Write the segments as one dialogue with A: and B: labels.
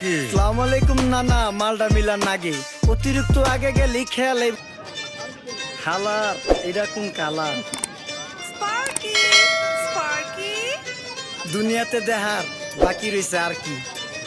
A: আসসালামু আলাইকুম নানা, মালডা মিলার নাগে অতিরিক্ত আগে গেলে খেয়াল হালার এটা কোন কালার
B: স্পার্কি স্পার্কি
A: দুনিয়াতে দেখার বাকি রয়েছে আর কি।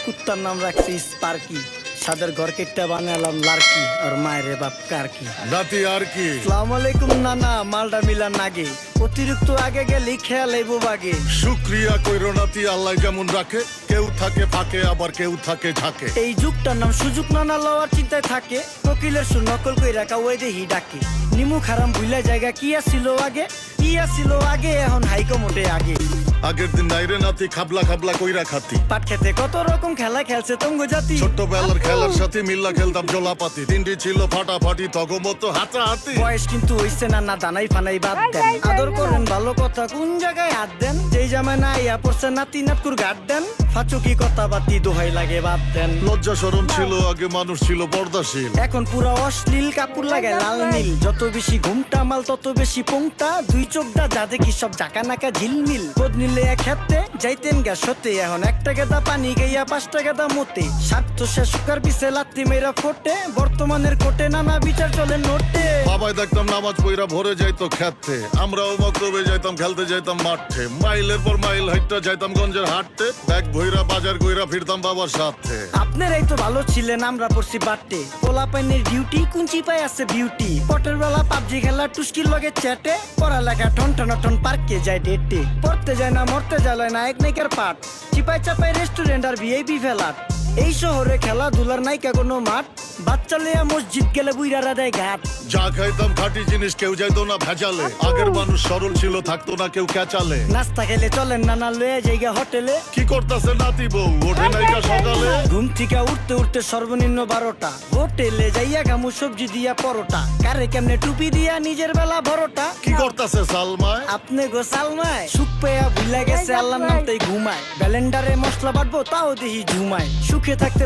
A: কুত্তার নাম রাখছি স্পার্কি, সাদের ঘর কেটটা বানালাম লার্কি, আর মায়ের বাপ কারকি
C: নাতি আর কি।
A: আসসালামু আলাইকুম নানা, মালডা মিলার নাগে অতিরিক্ত আগে গেলে খেয়াল বাগে।
C: শুক্রিয়া কইরো নাতি, আল্লাহ যেমন রাখে, কেউ থাকে ফাঁকে আবার কেউ থাকে ঝাঁকে।
A: এই যুগটার নাম সুযোগ নানা লওয়ার চিন্তায় থাকে, কোকিলের সুর নকল কই রাখা ওই দেহি ডাকে। নিমু খারাম ভুলা জায়গা কি আসিল আগে, কি আসিল আগে, এখন হাইকো মোটে আগে।
C: আগের দিন নাইরে নাতি খাবলা খাবলা কইরা খাতি,
A: পাট খেতে কত রকম খেলা খেলছে তঙ্গ জাতি।
C: ছোট্টবেলার খেলার সাথে মিল্লা খেলতাম জলাপাতি, তিনটি ছিল ফাটাফাটি তগমতো হাতাহাতি।
A: বয়স কিন্তু হইছে না, না দানাই ফানাই বাদ দেন, আদর করেন ভালো কথা কোন জায়গায় হাত দেন। যেই জামায় না ইয়া পড়ছে নাতি নাতকুর গাট দেন, ফাচুকি কথা বাতি দোহাই লাগে বাদ দেন।
C: লজ্জা শরম ছিল আগে, মানুষ ছিল পর্দাশীল,
A: এখন পুরো অশ্লীল কাপড় লাগে লাল নীল। যত বেশি ঘুমটা মাল তত বেশি পোংটা, দুই চোখটা যা দেখি সব জাকা নাকা ঝিলমিল। বোধ নিলে এক হাতে যাইতেন গা সতে, এখন একটা গেদা পানি গাইয়া পাঁচটা গেদা মতে। স্বার্থ শেষ কার পিছে লাত্তি মেয়েরা ফোটে, বর্তমানের কোটে নানা বিচার চলে নোটে।
C: বাবাই দেখতাম নামাজ পইরা ভরে যাইতো খেতে, আমরাও মক্তবে যাইতাম খেলতে যাইতাম মাঠে। মাইলের পর মাইল হাইটটা যাইতাম গঞ্জের হাটতে, ব্যাগ ভইরা বাজার কইরা ফিরতাম বাবার সাথে।
A: আপনারাই তো ভালো ছিলেন, আমরা পড়ছি বাটে। পোলা পাইনের ডিউটি কুঞ্চি পাই আছে বিউটি, পটের বেলা পাবজি খেলা টুস্কির লগে চ্যাটে। পড়ালেখা টন টন পার্কে যায় ডেটে, পড়তে যায় না মরতে যায় না এক নাইকার পাট। চিপাই চাপাই রেস্টুরেন্ট আর ভিআইপি ফেলাট, এই শহরে খেলাধুলার নাইকা কোনো মাঠ। বাচ্চা লেয়া মসজিদ গেলে বুইরারা দেয় ঘাট।
C: যা খাইতাম খাঁটি জিনিস, কেউ যাইতো না ভেজালে। আগের মানুষ সরল ছিল, থাকতো না কেউ ক্যাচালে।
A: নাস্তা খেলে চলেন নানা লয়ে জায়গা হোটেলে,
C: কি করতাছে নাতি বউ ওঠে নাইকা সকালে।
A: ঘুম থেকে উঠতে উঠতে সর্বনিম্ন 12টা, হোটেলে যাইয়া গামু সবজি দিয়া পরোটা। কারে কেমনে টুপি দিয়া নিজের বেলা বড়টা,
C: কি করতাছে সালমায়
A: আপনি গো সালমায়। সুখ পেয়া ভুলা গেছে আল্লাহর নামটাই ঘুমায়, ব্যালেন্ডারে মশলা বাটবো তাও দেখি ঝুমায়। সুখে থাকতে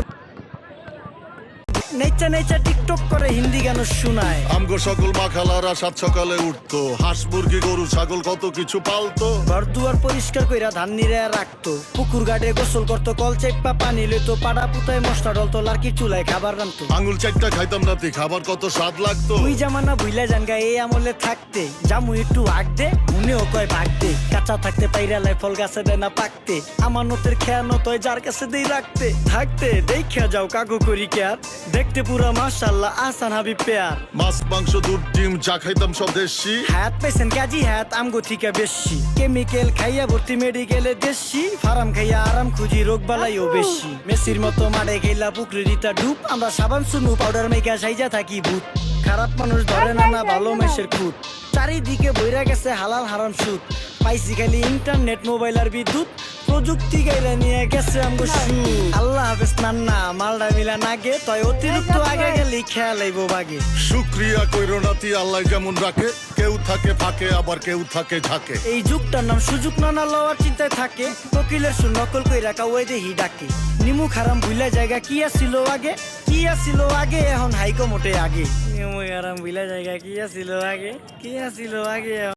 A: নেচা নেচা টিকটক করে হিন্দি গান শোনায়।
C: আমগো সকল মাখালারা সাত সকালে উঠতো, হাঁস মুরগি গরু ছাগল কত কিছু পালতো।
A: ঘর দুয়ার পরিষ্কার কইরা ধান নিরে রাখতো, পুকুর গাড়ে গোসল করতো, কল চেপা পানি লইতো, পাড়া পুতায় মশলা ডলতো, লার্কি চুলায় খাবার রান্তো।
C: আঙুল চারটা খাইতাম নাতি, খাবার কত স্বাদ লাগতো।
A: ওই জামানা ভুইলা জানগা এই আমলে থাকতে, জামু একটু আগ দে মনেও কয় ভাগ দে। কাঁচা থাকতে পাইরালাই ফল গাছে দেয় না পাকতে, আমানতের খেয়ানত হয় যার কাছে দেই রাখতে। থাকতে দেখা যাও কাগু করি কেয়ার, দেখতে পুরা মাশাআল্লাহ আহসান হাবিব পেয়ার।
C: মাছ মাংস দুধ ডিম যা খাইতাম সব দেশি,
A: হাত পেছেন কাজী হাত আমগো থিকা বেশি। কেমিক্যাল খাইয়া ভর্তি মেডিকেলে দেশি, ফার্ম খাইয়া আরাম খুঁজি রোগ বালাইও বেশি। মেসির মতো মাঠে গেলা পুকুরে রিতা ডুব, আমরা সাবান সুনু পাউডার মেকা সাইজা থাকি ভূত। খারাপ মানুষ ধরে না না ভালো মেসের খুঁত, চারিদিকে বইরা গেছে হালাল হারাম সুদ। পাইছি খালি ইন্টারনেট মোবাইল আর বিদ্যুৎ, প্রযুক্তি গাইলা নিয়ে গেছে আমগো সু। আল্লাহ হাফেজ নান্না, মালডা মিলা নাগে তয় অতিরিক্ত আগে গেলে খেয়াল আইবো বাগে।
C: শুক্রিয়া কইরো নাতি, আল্লাহ যেমন রাখে, কেউ থাকে ফাঁকে আবার কেউ থাকে ঝাঁকে।
A: এই যুগটার নাম সুযোগ নানা লওয়ার চিন্তায় থাকে, কোকিলের সুর নকল কই রাখা ওই দেহি ডাকে। নিমু খারাম ভুলা জায়গা কি আসিল আগে, কি আসিল আগে, এখন হাইকো মোটে আগে। নিমু খারাম ভুলা জায়গা কি আসিল আগে, কি আসিল আগে।